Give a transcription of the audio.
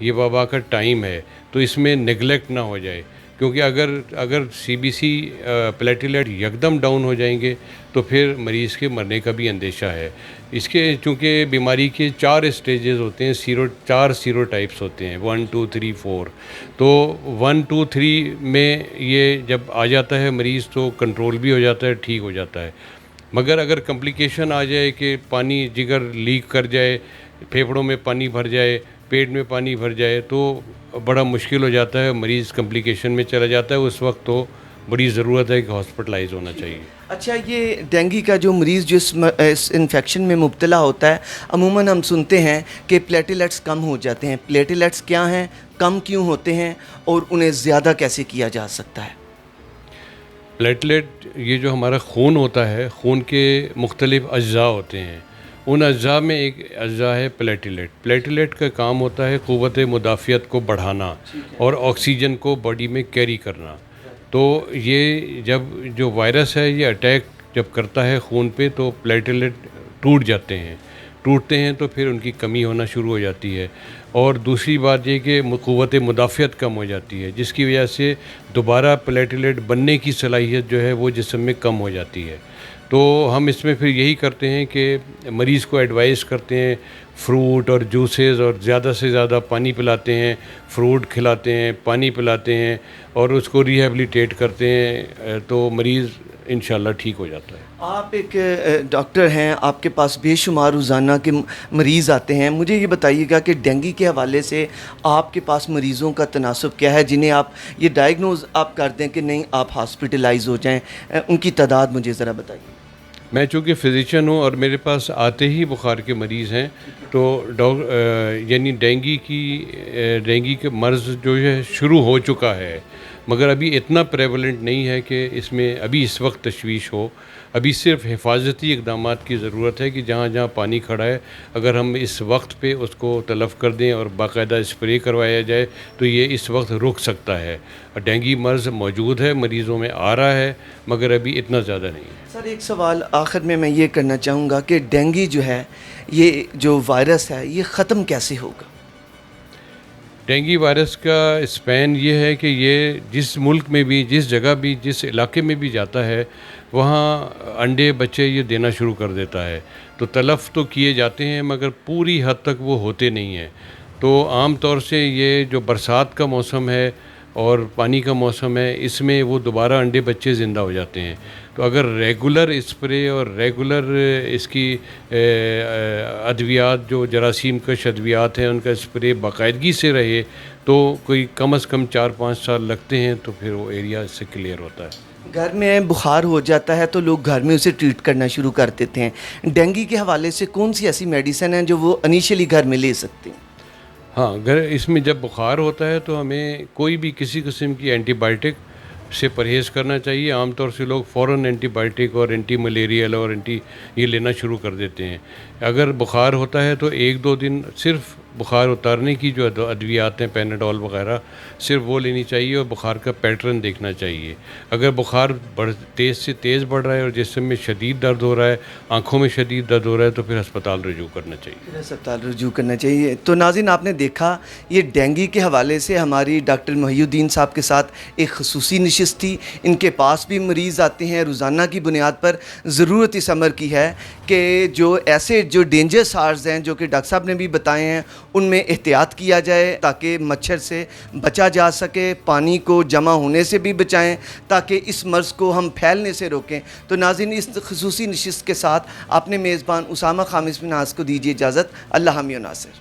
یہ وبا کا ٹائم ہے، تو اس میں نگلیکٹ نہ ہو جائے، کیونکہ اگر CBC پلیٹلیٹ یکدم ڈاؤن ہو جائیں گے تو پھر مریض کے مرنے کا بھی اندیشہ ہے۔ اس کے چونکہ بیماری کے 4 اسٹیجز ہوتے ہیں، 4 سیرو ٹائپس ہوتے ہیں، 1 2 3 4۔ تو 1 2 3 میں یہ جب آ جاتا ہے مریض تو کنٹرول بھی ہو جاتا ہے، ٹھیک ہو جاتا ہے۔ مگر اگر کمپلیکیشن آ جائے کہ پانی جگر لیک کر جائے، پھیپھڑوں میں پانی بھر جائے، پیٹ میں پانی بھر جائے، تو بڑا مشکل ہو جاتا ہے، مریض کمپلیکیشن میں چلا جاتا ہے۔ اس وقت تو بڑی ضرورت ہے کہ ہاسپٹلائز ہونا چاہیے۔ اچھا، یہ ڈینگی کا جو مریض جو اس انفیکشن میں مبتلا ہوتا ہے، عموماً ہم سنتے ہیں کہ پلیٹلیٹس کم ہو جاتے ہیں۔ پلیٹلیٹس کیا ہیں، کم کیوں ہوتے ہیں، اور انہیں زیادہ کیسے کیا جا سکتا ہے؟ پلیٹلیٹ یہ جو ہمارا خون ہوتا ہے، خون کے مختلف اجزاء ہوتے ہیں، ان اجزاء میں ایک اجزاء ہے پلیٹلیٹ۔ پلیٹلیٹ کا کام ہوتا ہے قوت مدافعت کو بڑھانا اور آکسیجن کو باڈی میں کیری کرنا۔ تو یہ جب جو وائرس ہے یہ اٹیک جب کرتا ہے خون پہ تو پلیٹلیٹ ٹوٹتے ہیں تو پھر ان کی کمی ہونا شروع ہو جاتی ہے۔ اور دوسری بات یہ کہ قوت مدافعت کم ہو جاتی ہے، جس کی وجہ سے دوبارہ پلیٹلیٹ بننے کی صلاحیت جو ہے وہ جسم میں کم ہو جاتی ہے۔ تو ہم اس میں پھر یہی کرتے ہیں کہ مریض کو ایڈوائز کرتے ہیں فروٹ اور جوسز، اور زیادہ سے زیادہ پانی پلاتے ہیں، فروٹ کھلاتے ہیں، پانی پلاتے ہیں، اور اس کو ریہیبلیٹیٹ کرتے ہیں، تو مریض انشاءاللہ ٹھیک ہو جاتا ہے۔ آپ ایک ڈاکٹر ہیں، آپ کے پاس بے شمار روزانہ کے مریض آتے ہیں۔ مجھے یہ بتائیے گا کہ ڈینگی کے حوالے سے آپ کے پاس مریضوں کا تناسب کیا ہے جنہیں آپ یہ ڈائیگنوز آپ کر دیں کہ نہیں آپ ہاسپٹلائز ہو جائیں، ان کی تعداد مجھے ذرا بتائیے۔ میں چونکہ فزیشین ہوں اور میرے پاس آتے ہی بخار کے مریض ہیں، تو یعنی ڈینگی کے مرض جو ہے شروع ہو چکا ہے، مگر ابھی اتنا پریولنٹ نہیں ہے کہ اس میں ابھی اس وقت تشویش ہو۔ ابھی صرف حفاظتی اقدامات کی ضرورت ہے کہ جہاں جہاں پانی کھڑا ہے اگر ہم اس وقت پہ اس کو تلف کر دیں اور باقاعدہ اسپرے کروایا جائے تو یہ اس وقت رک سکتا ہے۔ ڈینگی مرض موجود ہے، مریضوں میں آ رہا ہے، مگر ابھی اتنا زیادہ نہیں ہے۔ سر، ایک سوال آخر میں یہ کرنا چاہوں گا کہ ڈینگی جو ہے، یہ جو وائرس ہے، یہ ختم کیسے ہوگا؟ ڈینگی وائرس کا اسپین یہ ہے کہ یہ جس ملک میں بھی، جس جگہ بھی، جس علاقے میں بھی جاتا ہے وہاں انڈے بچے یہ دینا شروع کر دیتا ہے۔ تو تلف تو کیے جاتے ہیں مگر پوری حد تک وہ ہوتے نہیں ہیں۔ تو عام طور سے یہ جو برسات کا موسم ہے اور پانی کا موسم ہے، اس میں وہ دوبارہ انڈے بچے زندہ ہو جاتے ہیں۔ تو اگر ریگولر اسپرے اور ریگولر اس کی ادویات، جو جراثیم کش ادویات ہیں، ان کا اسپرے باقاعدگی سے رہے تو کوئی کم از کم 4-5 سال لگتے ہیں تو پھر وہ ایریا اس سے کلیئر ہوتا ہے۔ گھر میں بخار ہو جاتا ہے تو لوگ گھر میں اسے ٹریٹ کرنا شروع کر دیتے ہیں۔ ڈینگی کے حوالے سے کون سی ایسی میڈیسن ہیں جو وہ انیشلی گھر میں لے سکتے ہیں؟ ہاں، اس میں جب بخار ہوتا ہے تو ہمیں کوئی بھی کسی قسم کی اینٹی بائیوٹک سے پرہیز کرنا چاہیے۔ عام طور سے لوگ فوراً اینٹی بائیوٹک اور اینٹی ملیریل اور یہ لینا شروع کر دیتے ہیں۔ اگر بخار ہوتا ہے تو 1-2 دن صرف بخار اتارنے کی جو ادویات ہیں، پیناڈول وغیرہ، صرف وہ لینی چاہیے اور بخار کا پیٹرن دیکھنا چاہیے۔ اگر بخار تیز سے تیز بڑھ رہا ہے اور جسم میں شدید درد ہو رہا ہے، آنکھوں میں شدید درد ہو رہا ہے، تو پھر ہسپتال رجوع کرنا چاہیے۔ ہسپتال رجوع کرنا چاہیے۔ تو ناظرین، آپ نے دیکھا یہ ڈینگی کے حوالے سے ہماری ڈاکٹر محی الدین صاحب کے ساتھ ایک خصوصی نشست تھی۔ ان کے پاس بھی مریض آتے ہیں روزانہ کی بنیاد پر۔ ضرورت اس امر کی ہے کہ جو ایسے جو ڈینجر سارز ہیں جو کہ ڈاکٹر صاحب نے بھی بتائے ہیں، ان میں احتیاط کیا جائے تاکہ مچھر سے بچا جا سکے، پانی کو جمع ہونے سے بھی بچائیں تاکہ اس مرض کو ہم پھیلنے سے روکیں۔ تو ناظرین، اس خصوصی نشست کے ساتھ اپنے میزبان اسامہ خامس مناز کو دیجیے اجازت۔ اللہ حامی و ناصر۔